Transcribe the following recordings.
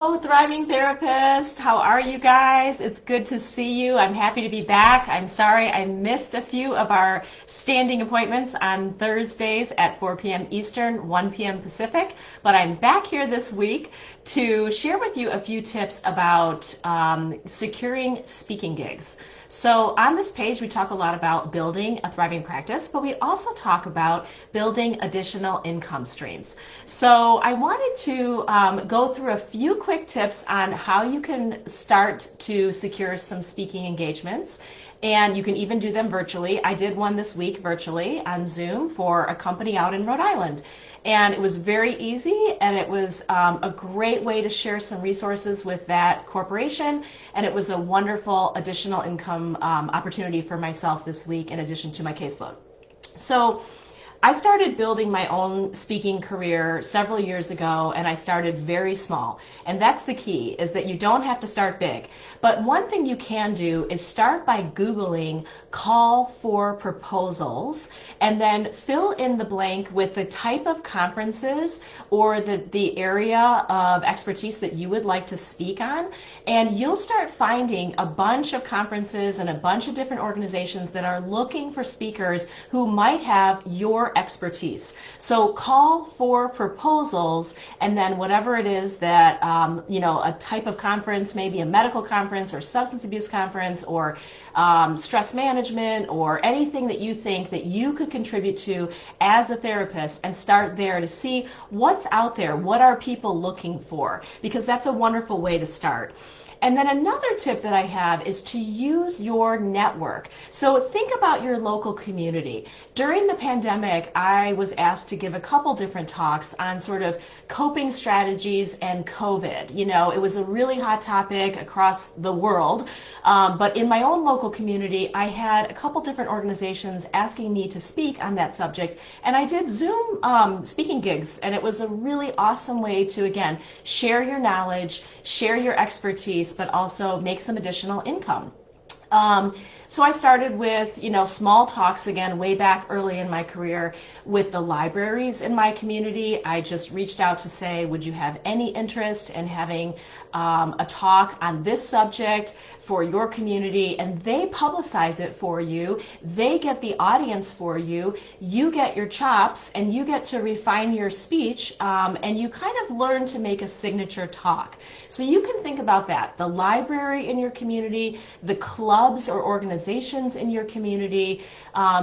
Hello, Thriving Therapist. How are you guys? It's good to see you. I'm happy to be back. I'm sorry I missed a few of our standing appointments on Thursdays at 4 p.m. Eastern, 1 p.m. Pacific, but I'm back here this week to share with you a few tips about securing speaking gigs. So on this page, we talk a lot about building a thriving practice, but we also talk about building additional income streams. So I wanted to go through a few quick tips on how you can start to secure some speaking engagements. And you can even do them virtually. I did one this week virtually on Zoom for a company out in Rhode Island. And it was very easy, and it was a great way to share some resources with that corporation. And it was a wonderful additional income opportunity for myself this week in addition to my caseload. So I started building my own speaking career several years ago, and I started very small. And that's the key, is that you don't have to start big. But one thing you can do is start by Googling call for proposals and then fill in the blank with the type of conferences or the area of expertise that you would like to speak on. And you'll start finding a bunch of conferences and a bunch of different organizations that are looking for speakers who might have your expertise. So call for proposals, and then whatever it is that, a type of conference, maybe a medical conference or substance abuse conference or stress management or anything that you think that you could contribute to as a therapist, and start there to see what's out there, what are people looking for, because that's a wonderful way to start. And then another tip that I have is to use your network. So think about your local community. During the pandemic, I was asked to give a couple different talks on sort of coping strategies and COVID. You know, it was a really hot topic across the world. But in my own local community, I had a couple different organizations asking me to speak on that subject. And I did Zoom speaking gigs, and it was a really awesome way to, again, share your knowledge, share your expertise, but also make some additional income. So I started with, small talks again, way back early in my career with the libraries in my community. I just reached out to say, would you have any interest in having a talk on this subject for your community? And they publicize it for you. They get the audience for you. You get your chops, and you get to refine your speech, and you kind of learn to make a signature talk. So you can think about that. The library in your community, the clubs or organizations in your community.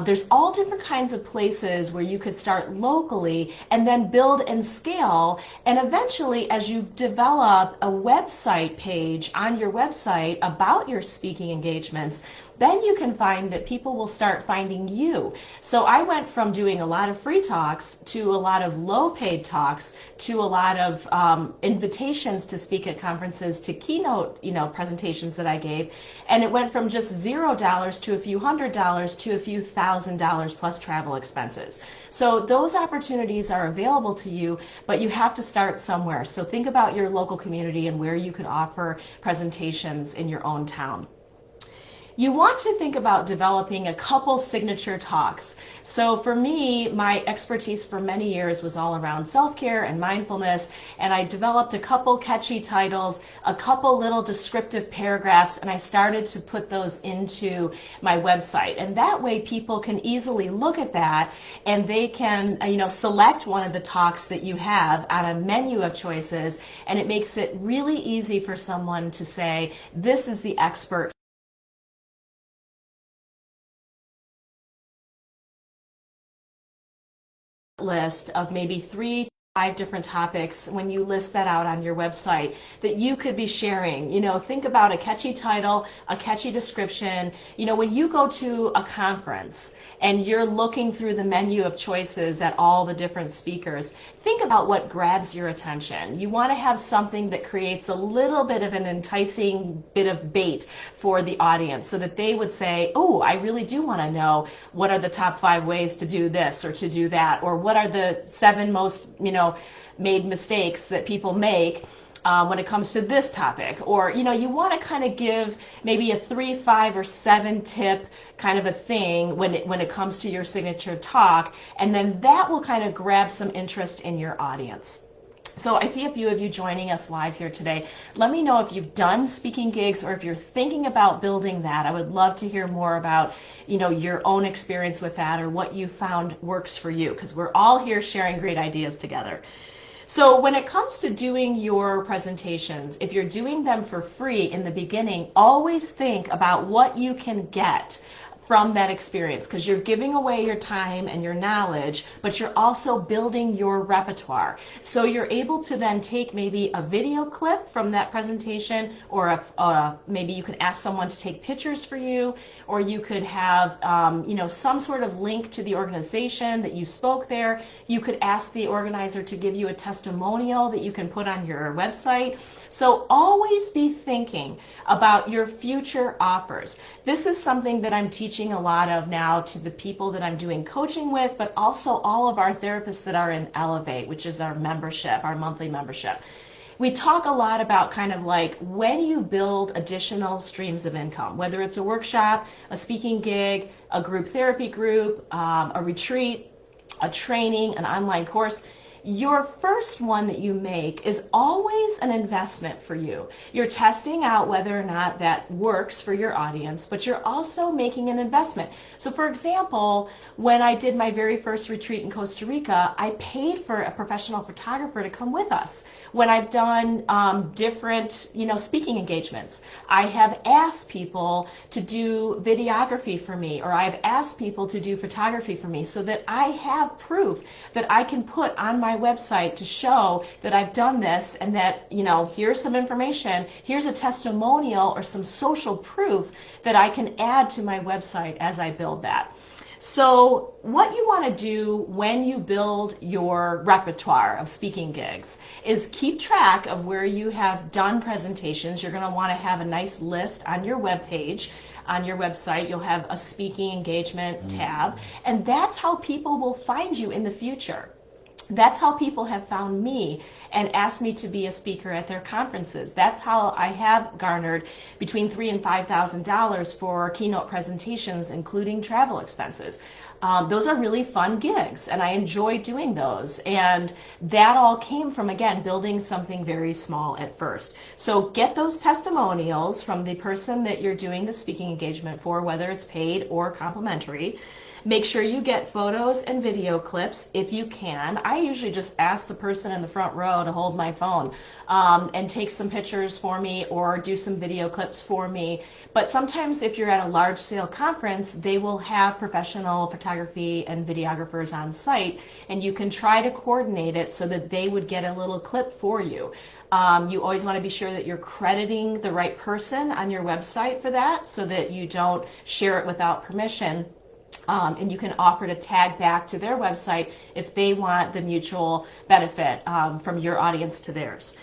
There's all different kinds of places where you could start locally and then build and scale. And eventually, as you develop a website page on your website about your speaking engagements, then you can find that people will start finding you. So I went from doing a lot of free talks to a lot of low paid talks to a lot of invitations to speak at conferences to keynote, presentations that I gave. And it went from just $0 to a few $100s to a few $1,000 plus travel expenses. So those opportunities are available to you, but you have to start somewhere. So think about your local community and where you could offer presentations in your own town. You want to think about developing a couple signature talks. So for me, my expertise for many years was all around self-care and mindfulness, and I developed a couple catchy titles, a couple little descriptive paragraphs, and I started to put those into my website. And that way people can easily look at that, and they can, select one of the talks that you have on a menu of choices, and it makes it really easy for someone to say, this is the expert list of maybe 3 to 5 different topics when you list that out on your website that you could be sharing. Think about a catchy title, a catchy description. When you go to a conference and you're looking through the menu of choices at all the different speakers, think about what grabs your attention. You want to have something that creates a little bit of an enticing bit of bait for the audience so that they would say, oh, I really do want to know what are the top 5 ways to do this or to do that, or what are the 7 most, made mistakes that people make when it comes to this topic. Or, you want to kind of give maybe a 3, 5, or 7 tip kind of a thing when it comes to your signature talk, and then that will kind of grab some interest in your audience. So I see a few of you joining us live here today. Let me know if you've done speaking gigs or if you're thinking about building that. I would love to hear more about, your own experience with that or what you found works for you, because we're all here sharing great ideas together. So when it comes to doing your presentations, if you're doing them for free in the beginning, always think about what you can get from that experience, because you're giving away your time and your knowledge, but you're also building your repertoire. So you're able to then take maybe a video clip from that presentation, or maybe you can ask someone to take pictures for you, or you could have some sort of link to the organization that you spoke there. You could ask the organizer to give you a testimonial that you can put on your website. So always be thinking about your future offers. This is something that I'm teaching a lot of now to the people that I'm doing coaching with, but also all of our therapists that are in Elevate, which is our membership, our monthly membership. We talk a lot about kind of like when you build additional streams of income, whether it's a workshop, a speaking gig, a group therapy group, a retreat, a training, an online course. Your first one that you make is always an investment for you. You're testing out whether or not that works for your audience, but you're also making an investment. So for example, when I did my very first retreat in Costa Rica, I paid for a professional photographer to come with us. When I've done different, speaking engagements, I have asked people to do videography for me, or I've asked people to do photography for me, so that I have proof that I can put on my website to show that I've done this, and that, here's some information, here's a testimonial or some social proof that I can add to my website as I build that. So what you want to do when you build your repertoire of speaking gigs is keep track of where you have done presentations. You're going to want to have a nice list on your webpage. On your website, you'll have a speaking engagement tab, and that's how people will find you in the future. That's how people have found me and asked me to be a speaker at their conferences. That's how I have garnered between $3,000 and $5,000 for keynote presentations, including travel expenses. Those are really fun gigs, and I enjoy doing those. And that all came from, again, building something very small at first. So get those testimonials from the person that you're doing the speaking engagement for, whether it's paid or complimentary. Make sure you get photos and video clips if you can. I usually just ask the person in the front row to hold my phone and take some pictures for me or do some video clips for me. But sometimes if you're at a large scale conference, they will have professional photography and videographers on site, and you can try to coordinate it so that they would get a little clip for you. You always want to be sure that you're crediting the right person on your website for that, so that you don't share it without permission. And you can offer to tag back to their website if they want the mutual benefit from your audience to theirs.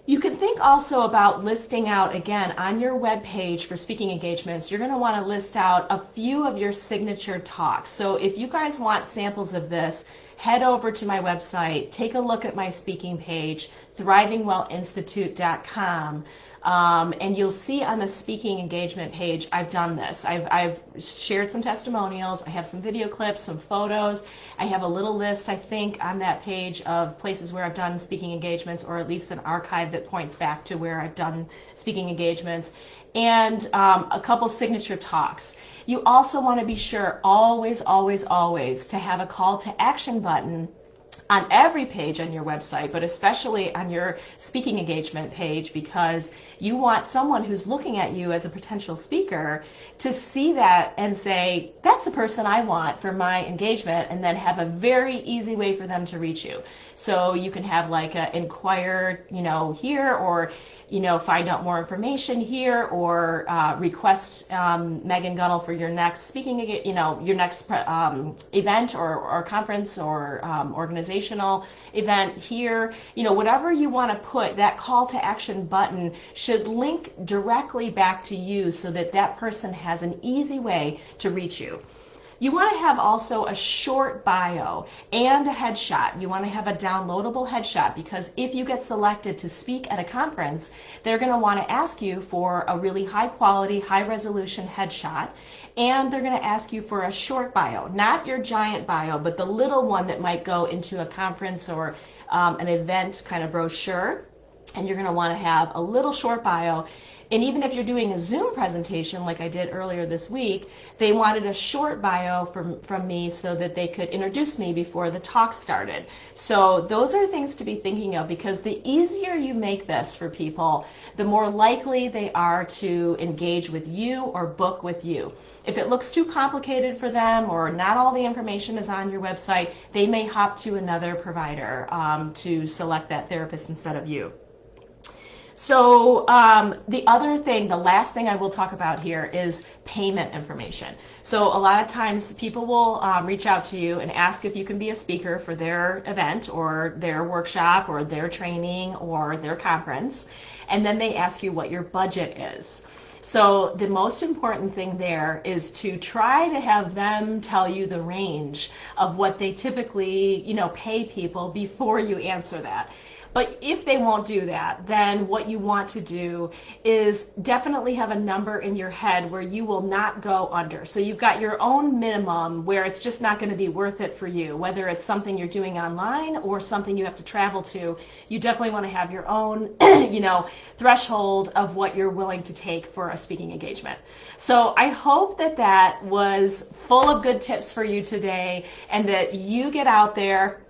You can think also about listing out, again, on your webpage for speaking engagements, you're going to want to list out a few of your signature talks. So if you guys want samples of this, head over to my website, take a look at my speaking page, thrivingwellinstitute.com. And you'll see on the speaking engagement page, I've done this. I've shared some testimonials. I have some video clips, some photos. I have a little list, I think, on that page of places where I've done speaking engagements, or at least an archive that points back to where I've done speaking engagements, and a couple signature talks. You also want to be sure, always, always, always, to have a call to action button on every page on your website, but especially on your speaking engagement page, because you want someone who's looking at you as a potential speaker to see that and say, that's the person I want for my engagement, and then have a very easy way for them to reach you. So you can have like a inquire, here, or find out more information here, or request Megan Gunnell for your next speaking, your next event or conference or organizational event here. Whatever you want to put, that call to action button should link directly back to you, so that that person has an easy way to reach you. You want to have also a short bio and a headshot. You want to have a downloadable headshot because if you get selected to speak at a conference, they're going to want to ask you for a really high quality, high resolution headshot. And they're going to ask you for a short bio, not your giant bio, but the little one that might go into a conference or an event kind of brochure. And you're going to want to have a little short bio. And even if you're doing a Zoom presentation like I did earlier this week, they wanted a short bio from me so that they could introduce me before the talk started. So those are things to be thinking of, because the easier you make this for people, the more likely they are to engage with you or book with you. If it looks too complicated for them or not all the information is on your website, they may hop to another provider to select that therapist instead of you. So the other thing, the last thing I will talk about here is payment information. So a lot of times people will reach out to you and ask if you can be a speaker for their event or their workshop or their training or their conference. And then they ask you what your budget is. So the most important thing there is to try to have them tell you the range of what they typically, pay people before you answer that. But if they won't do that, then what you want to do is definitely have a number in your head where you will not go under. So you've got your own minimum where it's just not going to be worth it for you, whether it's something you're doing online or something you have to travel to. You definitely want to have your own, threshold of what you're willing to take for a speaking engagement. So I hope that that was full of good tips for you today and that you get out there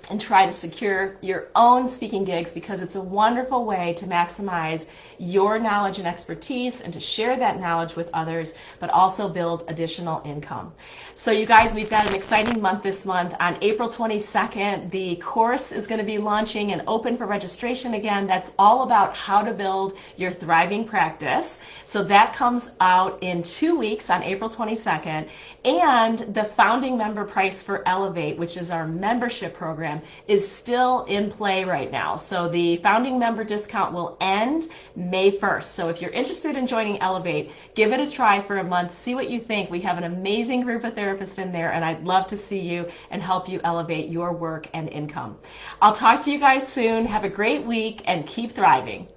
and try to secure your own speaking gigs, because it's a wonderful way to maximize your knowledge and expertise and to share that knowledge with others, but also build additional income. So you guys, we've got an exciting month this month. On April 22nd, the course is going to be launching and open for registration again. That's all about how to build your thriving practice. So that comes out in 2 weeks on April 22nd. And the founding member price for Elevate, which is our membership program, is still in play right now. So the founding member discount will end May 1st. So if you're interested in joining Elevate, give it a try for a month, see what you think. We have an amazing group of therapists in there, and I'd love to see you and help you elevate your work and income. I'll talk to you guys soon. Have a great week and keep thriving.